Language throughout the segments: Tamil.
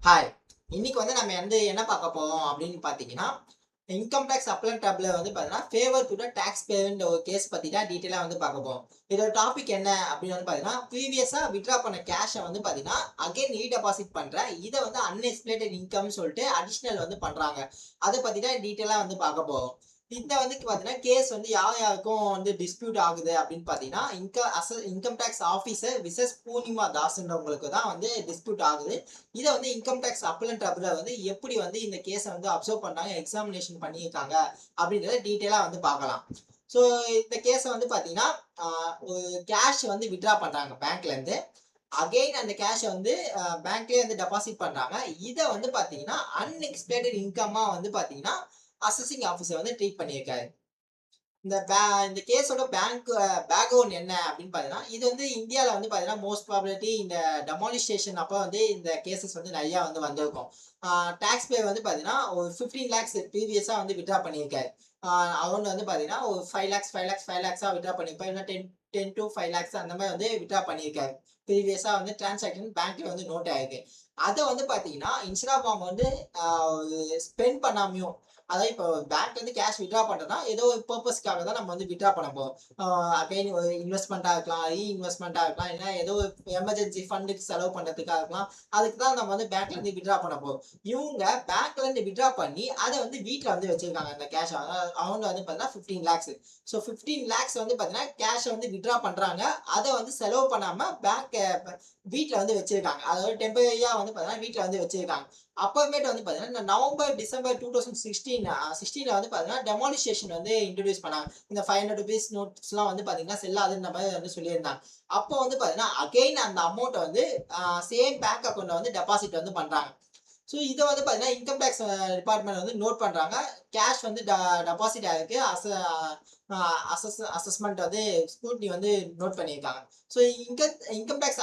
ஹாய். இன்னைக்கு நம்ம என்ன பார்க்க போறோம் அப்படின்னு பார்த்தீங்கன்னா, இன்கம் டாக்ஸ் அப்ளன் டேப்ல பார்த்தீங்கன்னா, ஃபேவர் டு த டாக்ஸ் பேயர்ன்ற ஒரு கேஸ் பத்தி தான் டீட்டெயிலா பார்க்க போறோம். இதோட டாபிக் என்ன அப்படின்னு பார்த்தீங்கன்னா, ப்ரீவியஸா வித்ட்ரா பண்ண கேஷ பார்த்தீங்கன்னா, அகைன் ரீடெபாசிட் பண்ற இத அன்எக்ஸ்பிளேட்டட் இன்கம்னு சொல்லிட்டு அடிஷனல் பண்றாங்க. அத பத்தி தான் டீட்டெயிலா பார்க்க போறோம். இந்த பார்த்தீங்கன்னா, கேஸ் யார் யாருக்கும் டிஸ்பியூட் ஆகுது அப்படின்னு பார்த்தீங்கன்னா, income tax officer versus Poornima தாஸ்ன்றவங்களுக்கு தான் டிஸ்பியூட் ஆகுது. இத இன்கம் டாக்ஸ் அப்பலன்ட் ட்ரிபியூனல் எப்படி இந்த கேஸ அப்சர்வ் பண்ணாங்க, எக்ஸாமினேஷன் பண்ணியிருக்காங்க அப்படின்றத டீட்டெயிலா பார்க்கலாம். ஸோ இந்த கேஸ பார்த்தீங்கன்னா, ஒரு கேஷ் வித்ட்ரா பண்றாங்க பேங்க்ல இருந்து. அகைன் அந்த கேஷ பேங்க்லயே டெபாசிட் பண்றாங்க. இத பார்த்தீங்கன்னா, அன்எக்ஸ்பெக்டட் இன்கம்மா பார்த்தீங்கன்னா, அசஸிங் ஆஃபீசர் ட்ரீட் பண்ணியிருக்காரு. இந்த கேஸோட பேக்ரவுண்ட் என்ன அப்படின்னு பார்த்தீங்கன்னா, இது இந்தியால பார்த்தீங்கன்னா, மோஸ்ட் ப்ராபபிலிட்டி இந்த டெமாலிஷேஷன் அப்ப இந்த கேசஸ் நிறைய வந்திருக்கும். டாக்ஸ் பேயர் பார்த்தீங்கன்னா, ஒரு 15 லேக்ஸ் ப்ரீவியஸா வித்ட்ரா பண்ணியிருக்காரு. அரௌண்ட் பார்த்தீங்கன்னா, ஒரு 5 லேக்ஸ் 5 லேக்ஸ் 5 லேக்ஸா வித்ட்ரா பண்ணியிருப்பாரு. இல்ல 10 to 5 லேக்ஸ் அந்த மாதிரி வித்ட்ரா பண்ணியிருக்காரு. ப்ரீவியஸா டிரான்சாக்ஷன் பேங்க்ல நோட் ஆயிருக்கு. அத பார்த்தீங்கன்னா, இன்ஸ்டெட் ஆஃப் அவங்க ஸ்பெண்ட் பண்ணாமயும், அதாவது இப்போ பேங்க்ல கேஷ் வித்ட்ரா பண்றோம்னா ஏதோ ஒரு பர்பஸ்க்காக தான் நம்ம வித்ட்ரா பண்ண போறோம். அகைன் ஒரு இன்வெஸ்ட்மெண்ட்டா இருக்கலாம், ரீஇன்வெஸ்ட்மெண்ட்டா இருக்கலாம், இல்ல ஏதோ எமர்ஜென்சி ஃபண்டுக்கு செலவு பண்றதுக்காக இருக்கலாம். அதுக்கு தான் நம்ம பேங்க்ல வித்ட்ரா பண்ண போறோம். இவங்க பேங்க்ல வித்ட்ரா பண்ணி அத வீட்ல வச்சிருக்காங்க அந்த கேஷ். அவங்க பார்த்தீங்கன்னா 15 லேக்ஸ். ஸோ 15 லேக்ஸ் பார்த்தீங்கன்னா கேஷ வித்ட்ரா பண்றாங்க. அத செலவு பண்ணாம பேங்க் வீட்ல வச்சிருக்காங்க. அதாவது டெம்பரரியா பார்த்தீங்கன்னா வீட்ல வச்சிருக்காங்க. அப்புறமேட்டு பார்த்தீங்கன்னா, இந்த நவம்பர், டிசம்பர் 2016 பார்த்தீங்கன்னா, டெமாலிஷேஷன் இன்ட்ரோடியூஸ் பண்ணாங்க. இந்த ₹500 நோட்ஸ்லாம் பார்த்தீங்கன்னா, செல்லாதுன்ற மாதிரி சொல்லியிருந்தாங்க. அப்போ பார்த்தீங்கன்னா, அகைன் அந்த அமௌண்ட்ட சேம் பேங்க் அக்கவுண்ட்ல டெபாசிட் பண்றாங்க. ஸோ இத பார்த்தீங்கன்னா, இன்கம் டாக்ஸ் டிபார்ட்மெண்ட் நோட் பண்றாங்க. கேஷ் டெபாசிட் ஆயிருக்கு. அ அசஸ்மென்ட் ஸ்க்ரூட்னி நோட் பண்ணியிருக்காங்க. ஸோ இன்கம் டாக்ஸ்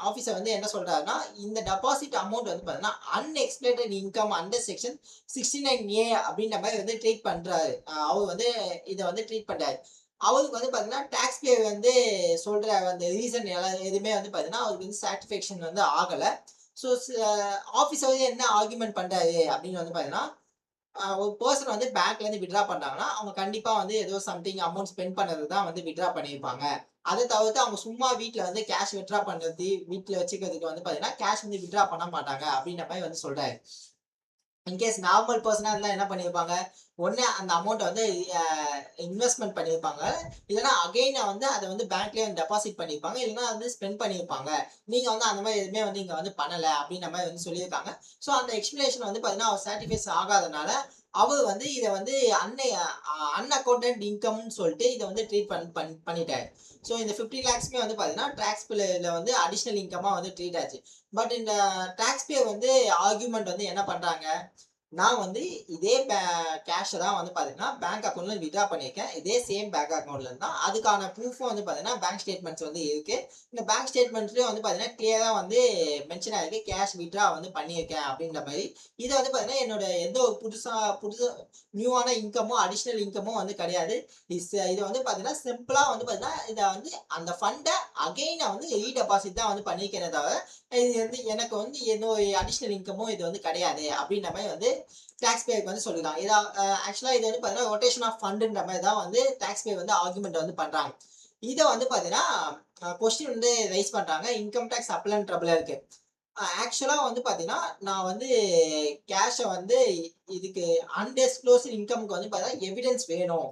ஆஃபீசர் என்ன சொல்றாருன்னா, இந்த டெபாசிட் அமௌண்ட் பார்த்தீங்கன்னா, அன்எக்ஸ்பிளேட்டட் இன்கம் அண்டர் செக்ஷன் 69A அப்படின்ற மாதிரி ட்ரீட் பண்றாரு. அவர் இத ட்ரீட் பண்றாரு. அவருக்கு பார்த்தீங்கன்னா, டாக்ஸ் பேயர் சொல்ற அந்த ரீசன் எதுவுமே பார்த்தீங்கன்னா, அவருக்கு சாட்டிஸ்ஃபேக்ஷன் ஆகல. ஸோ ஆஃபீஸர் என்ன ஆர்குமென்ட் பண்றாரு அப்படின்னு பார்த்தீங்கன்னா, ஒரு பெர்சன் பேங்க்ல வித்ட்ரா பண்றாங்கன்னா, அவங்க கண்டிப்பா ஏதோ சம்திங் அமௌண்ட் ஸ்பெண்ட் பண்ணது தான் வித்ட்ரா பண்ணியிருப்பாங்க. அத தவிர்த்து அவங்க சும்மா வீட்ல கேஷ் வித்ட்ரா பண்றது, வீட்ல வச்சுக்கிறதுக்கு பார்த்தீங்கன்னா, கேஷ் வித்ட்ரா பண்ண மாட்டாங்க அப்படின்ற மாதிரி சொல்றாரு. இன்கேஸ் நார்மல் பெர்சனா இருந்தா என்ன பண்ணியிருப்பாங்க, ஒண்ணு அந்த அமௌண்ட்ட அ இன்வெஸ்ட்மென்ட் பண்ணியிருப்பாங்க. இல்லன்னா அகைன் அத பேங்க்லயே டெபாசிட் பண்ணியிருப்பாங்க. இல்லன்னா ஸ்பெண்ட் பண்ணியிருப்பாங்க. நீங்க அந்த மாரி எதுவுமே இங்க பண்ணல அப்படின்ற மாரி சொல்லியிருக்காங்க. ஸோ அந்த எக்ஸ்பிளனேஷன் பார்த்தீங்கன்னா, அவர் சாட்டிஸ்ஃபை ஆகாதனால, அவர் இத அன்அக்கவுண்டட் இன்கம்னு சொல்லிட்டு இத ட்ரீட் பண்ணிட்டாரு. ஸோ இந்த 15 லேக்ஸ்மே பார்த்தீங்கன்னா, டாக்ஸ் பில்ல அடிஷனல் இன்கமா ட்ரீட் ஆச்சு. பட் இந்த டாக்ஸ் பேயர் ஆர்குமென்ட் என்ன பண்றாங்க, நான் இதே கேஷ தான் பார்த்தீங்கன்னா, பேங்க் அக்கவுண்ட்ல வித்ட்ரா பண்ணியிருக்கேன். இதே சேம் பேங்க் அக்கவுண்ட்ல இருந்து தான். அதுக்கான ப்ரூஃபும் பார்த்தீங்கன்னா, பேங்க் ஸ்டேட்மெண்ட்ஸ் இருக்கு. இந்த பேங்க் ஸ்டேட்மெண்ட்ஸ்லயும் பார்த்தீங்கன்னா, கிளியரா மென்ஷன் ஆயிருக்கு. கேஷ் வித்ட்ரா பண்ணியிருக்கேன் அப்படின்ற மாரி. இத பார்த்தீங்கன்னா, என்னோட எந்த ஒரு புதுசா நியூவான இன்கமோ, அடிஷனல் இன்கமோ கிடையாது. இது பார்த்தீங்கன்னா, சிம்பிளா பார்த்தீங்கன்னா, இத அந்த ஃபண்ட அகைன் ரீடெபாசிட் தான் பண்ணியிருக்கேனே தவிர, இது எனக்கு எந்த ஒரு அடிஷனல் இன்கமோ இது கிடையாது அப்படின்ற மாரி டாக்ஸ் பேயருக்கு சொல்லிருக்காங்க. இத ஆக்சுவலா இது பார்த்தீங்கன்னா, ரொட்டேஷன் ஆஃப் ஃபண்டுன்ற மாரி தான் டாக்ஸ் பேயர் ஆர்குமென்ட் பண்றாங்க. இத பார்த்தீங்கன்னா, கொஸ்டின் ரைஸ் பண்றாங்க. இன்கம் டாக்ஸ் அப்பலன்ட் ட்ரிபியூனலுக்கு. ஆக்சுவலா பார்த்தீங்கன்னா, நான் கேஷ இதுக்கு அன்டிஸ்க்ளோஸ்ட் இன்கம்க்கு பார்த்தீங்கன்னா, எவிடன்ஸ் வேணும்.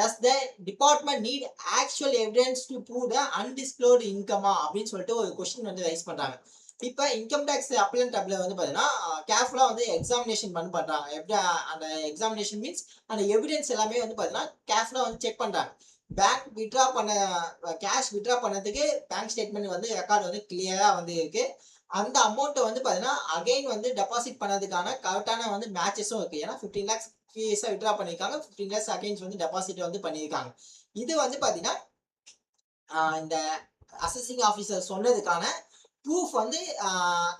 Does the department need actual evidence to prove the undisclosed இன்கமா அப்படின்னு சொல்லிட்டு ஒரு கொஸ்டின் ரைஸ் பண்றாங்க. இப்ப இன்கம் டாக்ஸ் அப்பலன்ட் டேப்ல பார்த்தீங்கன்னா, கேர்ஃபுல்லா எக்ஸாமினேஷன் பண்றாங்க. எப்படி அந்த எக்ஸாமினேஷன் மீன்ஸ் அந்த எவிடன்ஸ் எல்லாமே பார்த்தீங்கன்னா, கேர்ஃபுல்லா செக் பண்றாங்க. பேங்க் வித்ட்ரா பண்ண கேஷ் வித்ட்ரா பண்ணதுக்கு பேங்க் ஸ்டேட்மெண்ட் ரெக்கார்ட் கிளியரா இருக்கு. அந்த அமௌண்ட் பார்த்தீங்கன்னா, அகைன் டெபாசிட் பண்ணதுக்கான கரெக்ட்டான மேட்சஸும் இருக்கு. ஏன்னா 15 லேக்ஸ் ப்ரீவியஸா வித்ட்ரா பண்ணியிருக்காங்க. 15 லேக்ஸ் அகைன்ஸ் டெபாசிட் பண்ணியிருக்காங்க. இது பார்த்தீங்கன்னா, இந்த அசஸிங் ஆஃபீசர் சொன்னதுக்கான ப்ரூஃப் வந்து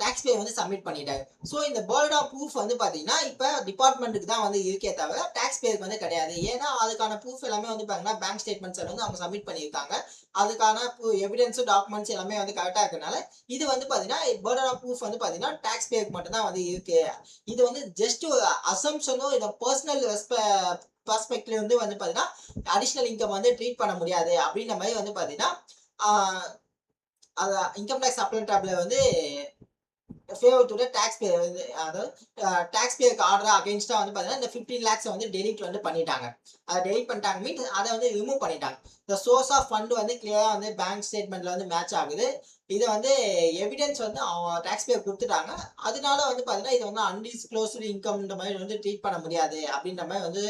டாக்ஸ் பே வந்து சப்மிட் பண்ணிட்டாங்க. ஸோ இந்த பேர்டன் ஆஃப் ப்ரூஃப் வந்து பார்த்தீங்கன்னா இப்போ டிபார்ட்மெண்ட்டுக்கு தான் வந்து இருக்கே தவிர டாக்ஸ் பேருக்கு வந்து கிடையாது. ஏன்னா அதுக்கான ப்ரூஃப் எல்லாமே வந்து பார்த்தீங்கன்னா பேங்க் ஸ்டேட்மெண்ட்ஸ் வந்து அவங்க சப்மிட் பண்ணியிருக்காங்க. அதுக்கான எவிடன்ஸும் டாக்குமெண்ட்ஸ் எல்லாமே வந்து கரெக்டாக இருக்கனால இது வந்து பார்த்தீங்கன்னா பேர்டன் ஆஃப் ப்ரூஃப் வந்து பார்த்தீங்கன்னா டாக்ஸ் பேருக்கு மட்டும் தான் வந்து இருக்கு. இது வந்து ஜஸ்ட் ஒரு அசம்ஷனும் இதை பர்சனல் பெர்ஸ்பெக்டிவ் வந்து பார்த்தீங்கன்னா அடிஷ்னல் இன்கம் வந்து ட்ரீட் பண்ண முடியாது அப்படின்ற மாதிரி வந்து பார்த்தீங்கன்னா அது இன்கம் டேக்ஸ் அப்ளன் டேப்ல வந்து favour to the tax payer வந்து அதாவது டாக்ஸ் பேயருக்கு ஆர்டர் அகைன்ஸ்டா வந்து பார்த்தீங்கன்னா இந்த 15 லேக்ஸ் வந்து டெலிட் வந்து பண்ணிட்டாங்க. அதை டெலிட் பண்ணிட்டாங்க மீன்ஸ் அதை வந்து ரிமூவ் பண்ணிட்டாங்க. இந்த சோர்ஸ் ஆஃப் ஃபண்ட் வந்து கிளியரா வந்து பேங்க் ஸ்டேட்மெண்ட்ல வந்து மேட்ச் ஆகுது. இதை வந்து எவிடன்ஸ் வந்து அவங்க டாக்ஸ் பேயர் கொடுத்துட்டாங்க. அதனால வந்து பார்த்தீங்கன்னா இது வந்து அன்டிஸ்க்ளோஸ்டு இன்கம்ன்ற மாதிரி வந்து ட்ரீட் பண்ண முடியாது அப்படின்ற மாதிரி வந்து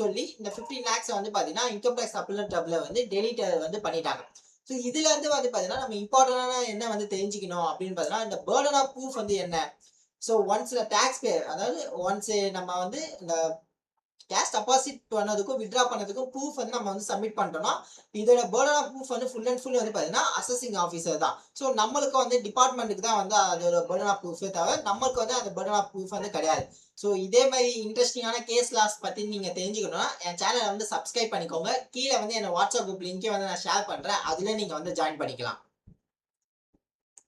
சொல்லி இந்த 15 லேக்ஸ் வந்து பார்த்தீங்கன்னா இன்கம் டேக்ஸ் அப்ளன் டேப்ல வந்து டெலிட் வந்து பண்ணிட்டாங்க. ஸோ இதுல இருந்து வந்து பார்த்தீங்கன்னா நம்ம இம்பார்ட்டன்டான என்ன வந்து தெரிஞ்சுக்கணும் அப்படின்னு பார்த்தீங்கன்னா இந்த பேர்டன் ஆஃப் ப்ரூஃப் வந்து என்ன. ஸோ ஒன்ஸ் டாக்ஸ் பேயர் அதாவது ஒன்ஸ் நம்ம வந்து இந்த கேஷ் டெபாசிட் பண்ணதுக்கும் வித்ட்ரா பண்ணதுக்கும் ப்ரூஃப் வந்து நம்ம வந்து சப்மிட் பண்ணிட்டோம்னா இதோட பேர்டன் ஆஃப் ப்ரூஃப் வந்து ஃபுல் அண்ட் ஃபுல் வந்து பார்த்தீங்கன்னா அசஸிங் ஆஃபீஸர் தான். ஸோ நம்மளுக்கு வந்து டிபார்ட்மெண்ட்டுக்கு தான் வந்து அதோட பேர்டன் ஆஃப் ப்ரூஃபே தவிர நம்மளுக்கு வந்து அந்த பேர்டன் ஆஃப் ப்ரூஃப் வந்து கிடையாது. ஸோ இதே மாதிரி இன்ட்ரெஸ்டிங்கான கேஸ் லாஸ் பற்றி நீங்கள் தெரிஞ்சுக்கணும்னா என் சேனலை வந்து சப்ஸ்கிரைப் பண்ணிக்கோங்க. கீழே வந்து என் வாட்ஸ்அப் குரூப் லிங்கே வந்து நான் ஷேர் பண்ணுறேன். அதில் நீங்கள் வந்து ஜாயின் பண்ணிக்கலாம்.